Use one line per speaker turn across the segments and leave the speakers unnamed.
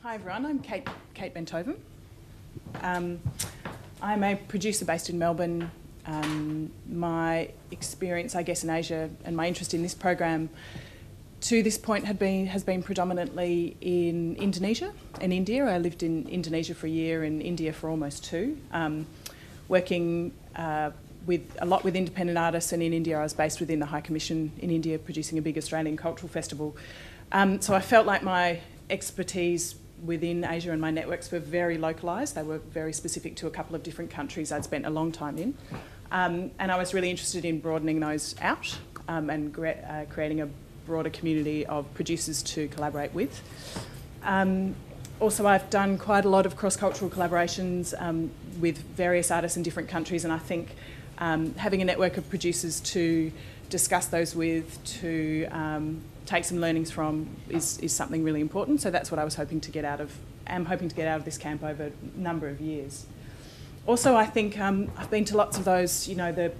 Hi everyone, I'm Kate Ben Tovim. I'm a producer based in Melbourne. My experience, I guess, in Asia and my interest in this program to this point has been predominantly in Indonesia and India. I lived in Indonesia for a year and India for almost two, working a lot with independent artists, and in India I was based within the High Commission in India producing a big Australian cultural festival. So I felt like my expertise within Asia and my networks were very localised. They were very specific to a couple of different countries I'd spent a long time in. And I was really interested in broadening those out and creating a broader community of producers to collaborate with. Also, I've done quite a lot of cross-cultural collaborations with various artists in different countries, and I think having a network of producers to discuss those with, to take some learnings from, is something really important. So that's what I was hoping to get out of this camp over a number of years. Also, I think I've been to lots of those, the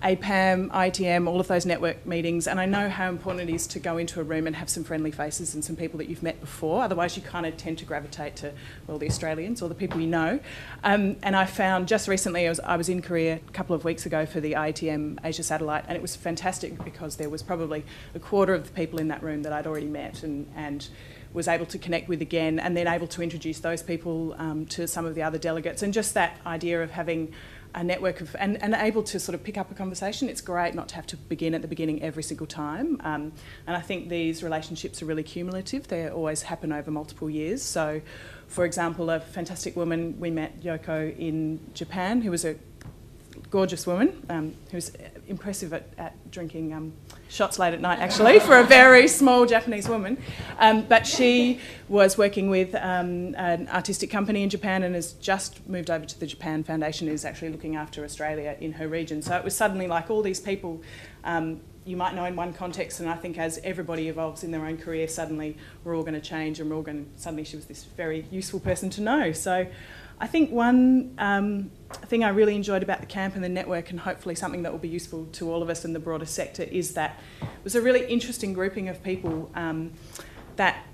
APPCamp, ITM, all of those network meetings, and I know how important it is to go into a room and have some friendly faces and some people that you've met before. Otherwise, you kind of tend to gravitate to, well, the Australians or the people you know. And I found just recently, I was in Korea a couple of weeks ago for the ITM Asia Satellite, and it was fantastic because there was probably a quarter of the people in that room that I'd already met and was able to connect with again, and then able to introduce those people to some of the other delegates. And just that idea of having a network of, and able to sort of pick up a conversation. It's great not to have to begin at the beginning every single time. And I think these relationships are really cumulative. They always happen over multiple years. So, for example, a fantastic woman, we met Yoko in Japan, who was a gorgeous woman, who was impressive at drinking shots late at night, actually, for a very small Japanese woman. But she was working with an artistic company in Japan and has just moved over to the Japan Foundation, is actually looking after Australia in her region. So it was suddenly like all these people you might know in one context, and I think as everybody evolves in their own career, suddenly we're all going to change, and suddenly she was this very useful person to know. So I think one thing I really enjoyed about the camp and the network, and hopefully something that will be useful to all of us in the broader sector, is that it was a really interesting grouping of people that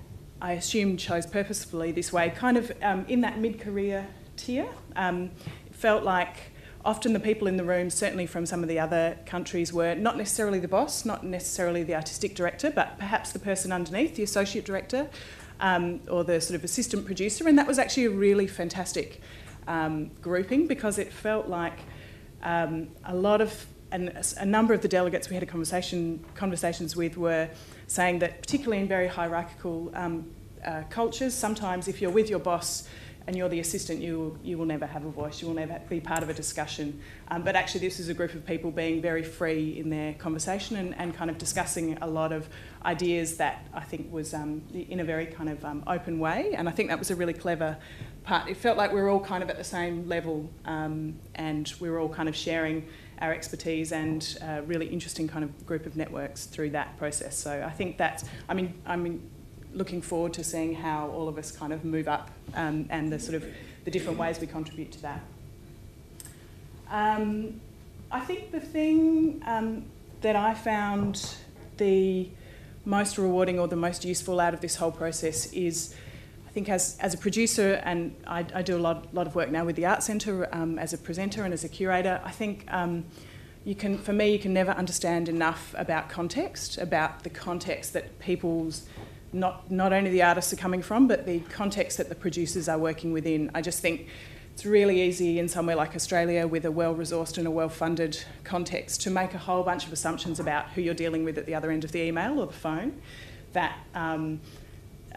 I assume chose purposefully this way, kind of in that mid-career tier. It felt like often the people in the room, certainly from some of the other countries, were not necessarily the boss, not necessarily the artistic director, but perhaps the person underneath, the associate director, or the sort of assistant producer. And that was actually a really fantastic grouping, because it felt like a number of the delegates we had conversations with were saying that, particularly in very hierarchical cultures, sometimes if you're with your boss and you're the assistant, you will never have a voice, you will never be part of a discussion. But actually this is a group of people being very free in their conversation and kind of discussing a lot of ideas that I think was in a very kind of open way. And I think that was a really clever part. It felt like we were all kind of at the same level, and we were all kind of sharing our expertise and a really interesting kind of group of networks through that process. So I think that's, I'm looking forward to seeing how all of us kind of move up and the sort of the different ways we contribute to that. I think the thing that I found the most rewarding or the most useful out of this whole process is, I think as a producer, and I do a lot of work now with the Art Centre as a presenter and as a curator, I think you can never understand enough about context, about the context that people's, not only the artists are coming from, but the context that the producers are working within. I just think it's really easy in somewhere like Australia with a well-resourced and a well-funded context to make a whole bunch of assumptions about who you're dealing with at the other end of the email or the phone.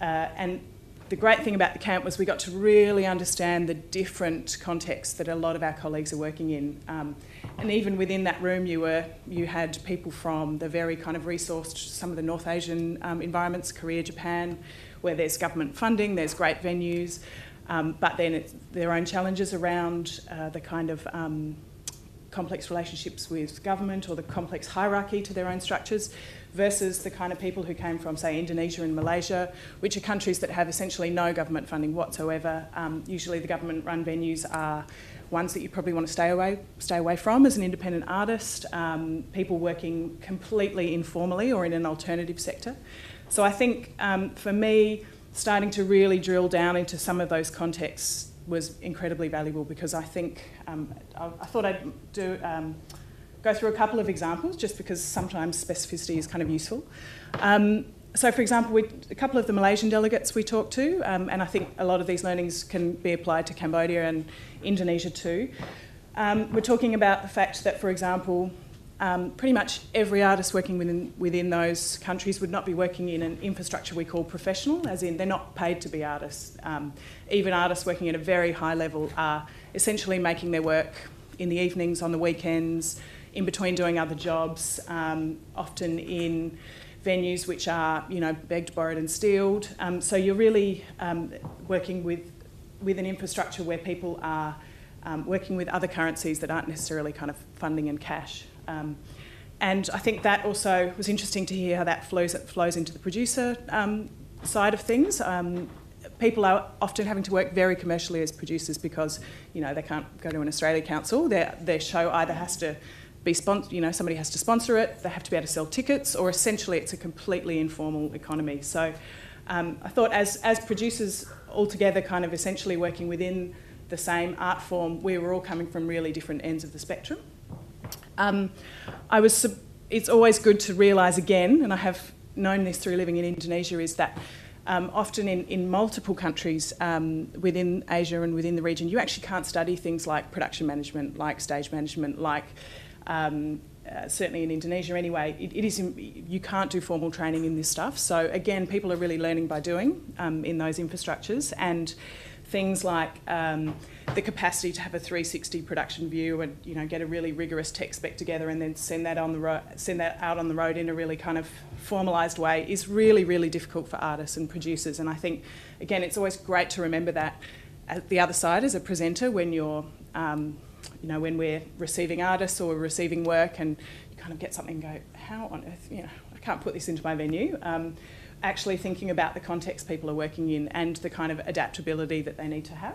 And the great thing about the camp was we got to really understand the different contexts that a lot of our colleagues are working in. And even within that room, you had people from the very kind of resourced, some of the North Asian environments, Korea, Japan, where there's government funding, there's great venues, but then it's their own challenges around the kind of complex relationships with government or the complex hierarchy to their own structures, versus the kind of people who came from, say, Indonesia and Malaysia, which are countries that have essentially no government funding whatsoever. Usually the government-run venues are ones that you probably want to stay away from as an independent artist, people working completely informally or in an alternative sector. So I think for me, starting to really drill down into some of those contexts was incredibly valuable, because I think I thought I'd go through a couple of examples, just because sometimes specificity is kind of useful. So, for example, a couple of the Malaysian delegates we talked to, and I think a lot of these learnings can be applied to Cambodia and Indonesia too. We're talking about the fact that, for example, pretty much every artist working within those countries would not be working in an infrastructure we call professional, as in they're not paid to be artists. Even artists working at a very high level are essentially making their work in the evenings, on the weekends, in between doing other jobs, often in venues which are, begged, borrowed and stealed. So you're really working with an infrastructure where people are working with other currencies that aren't necessarily kind of funding in cash. And I think that also was interesting to hear how that flows into the producer side of things. People are often having to work very commercially as producers because, they can't go to an Australia council. Their show either has to be sponsored, somebody has to sponsor it, they have to be able to sell tickets, or essentially it's a completely informal economy. So I thought as producers all together kind of essentially working within the same art form, we were all coming from really different ends of the spectrum. It's always good to realise again, and I have known this through living in Indonesia, is that often in multiple countries within Asia and within the region, you actually can't study things like production management, like stage management, like certainly in Indonesia anyway, you can't do formal training in this stuff. So again, people are really learning by doing in those infrastructures, and things like the capacity to have a 360 production view and get a really rigorous tech spec together and then send that out on the road in a really kind of formalised way is really, really difficult for artists and producers. And I think, again, it's always great to remember that at the other side as a presenter, when you're when we're receiving artists or receiving work and you kind of get something and go, how on earth, I can't put this into my venue. Actually thinking about the context people are working in and the kind of adaptability that they need to have.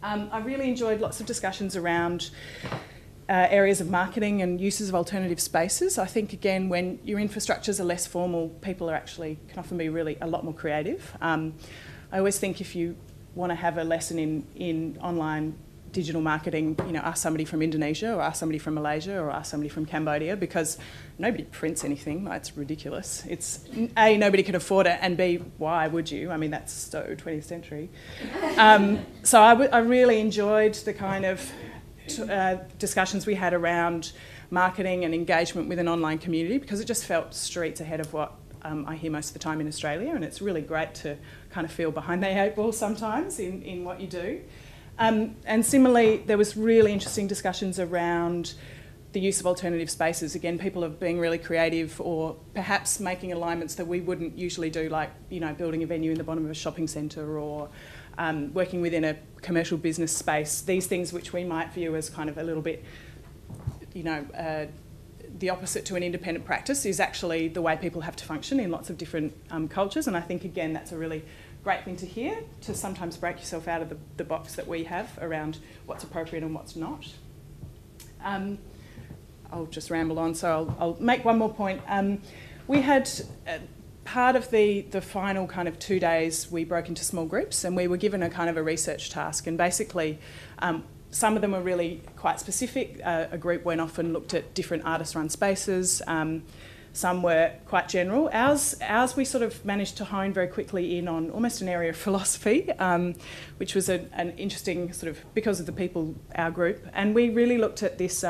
I really enjoyed lots of discussions around areas of marketing and uses of alternative spaces. I think, again, when your infrastructures are less formal, people can often be really a lot more creative. I always think if you want to have a lesson in online digital marketing, ask somebody from Indonesia or ask somebody from Malaysia or ask somebody from Cambodia, because nobody prints anything. It's ridiculous. It's A, nobody can afford it, and B, why would you? I mean, that's so 20th century. So I really enjoyed the kind of discussions we had around marketing and engagement with an online community, because it just felt streets ahead of what I hear most of the time in Australia, and it's really great to kind of feel behind the eight ball sometimes in what you do. And similarly, there was really interesting discussions around the use of alternative spaces. Again, people are being really creative, or perhaps making alignments that we wouldn't usually do, like building a venue in the bottom of a shopping centre, or working within a commercial business space. These things which we might view as kind of a little bit, the opposite to an independent practice, is actually the way people have to function in lots of different cultures. And I think, again, that's a really great thing to hear, to sometimes break yourself out of the box that we have around what's appropriate and what's not. I'll just ramble on, so I'll make one more point. We had part of the final kind of 2 days, we broke into small groups, and we were given a kind of a research task, and basically some of them were really quite specific. A group went off and looked at different artist-run spaces. Some were quite general. Ours we sort of managed to hone very quickly in on almost an area of philosophy, which was an interesting sort of, because of the people, our group. And we really looked at this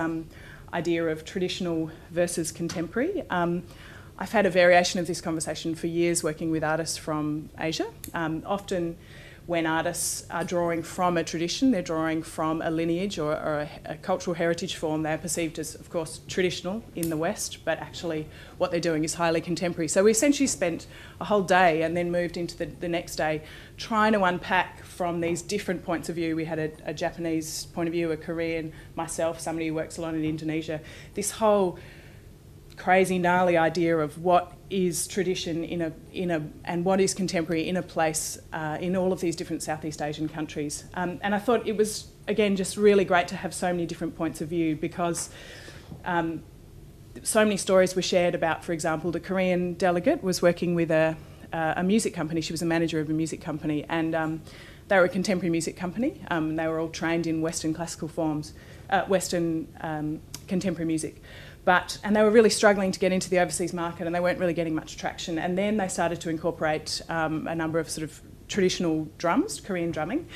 idea of traditional versus contemporary. I've had a variation of this conversation for years working with artists from Asia. Often when artists are drawing from a tradition, they're drawing from a lineage or a cultural heritage form, they're perceived as, of course, traditional in the West, but actually what they're doing is highly contemporary. So we essentially spent a whole day and then moved into the next day trying to unpack from these different points of view. We had a Japanese point of view, a Korean, myself, somebody who works a lot in Indonesia, this whole crazy, gnarly idea of what is tradition and what is contemporary in a place in all of these different Southeast Asian countries. And I thought it was, again, just really great to have so many different points of view, because so many stories were shared about, for example, the Korean delegate was working with a a music company. She was a manager of a music company, and they were a contemporary music company. They were all trained in Western classical forms, Western contemporary music. And they were really struggling to get into the overseas market, and they weren't really getting much traction. And then they started to incorporate a number of sort of traditional drums, Korean drumming.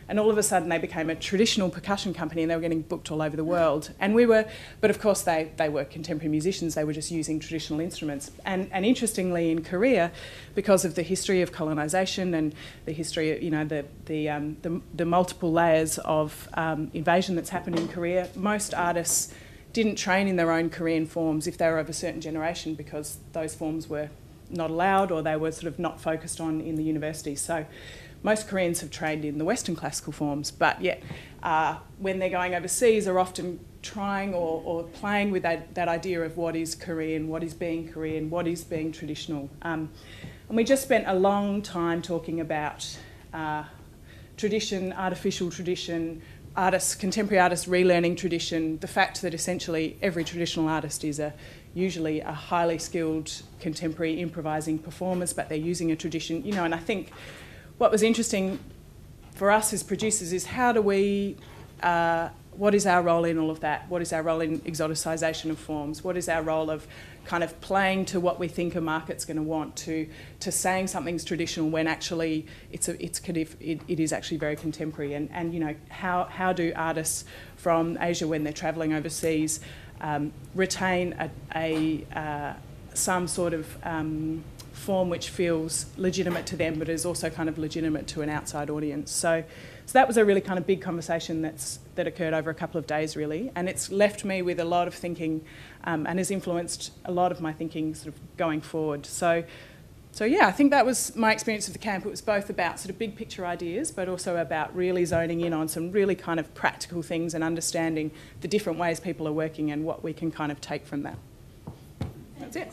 And all of a sudden they became a traditional percussion company, and they were getting booked all over the world. And we were, but of course they were contemporary musicians, they were just using traditional instruments. And interestingly in Korea, because of the history of colonisation and the history, you know, the multiple layers of invasion that's happened in Korea, most artists didn't train in their own Korean forms if they were of a certain generation, because those forms were not allowed, or they were sort of not focused on in the universities. So most Koreans have trained in the Western classical forms, but yet when they're going overseas are often trying or playing with that idea of what is Korean, what is being traditional. And we just spent a long time talking about tradition, artificial tradition, contemporary artists relearning tradition, the fact that essentially every traditional artist is usually a highly skilled contemporary improvising performers, but they're using a tradition, you know. And I think what was interesting for us as producers is how do we, what is our role in all of that? What is our role in exoticisation of forms? What is our role of kind of playing to what we think a market's going to want, to saying something's traditional when actually it is actually very contemporary? And you know, how do artists from Asia, when they're travelling overseas, retain some sort of form which feels legitimate to them but is also kind of legitimate to an outside audience? So that was a really kind of big conversation that occurred over a couple of days, really, and it's left me with a lot of thinking and has influenced a lot of my thinking sort of going forward. So yeah, I think that was my experience of the camp. It was both about sort of big picture ideas, but also about really zoning in on some really kind of practical things and understanding the different ways people are working and what we can kind of take from that. That's it.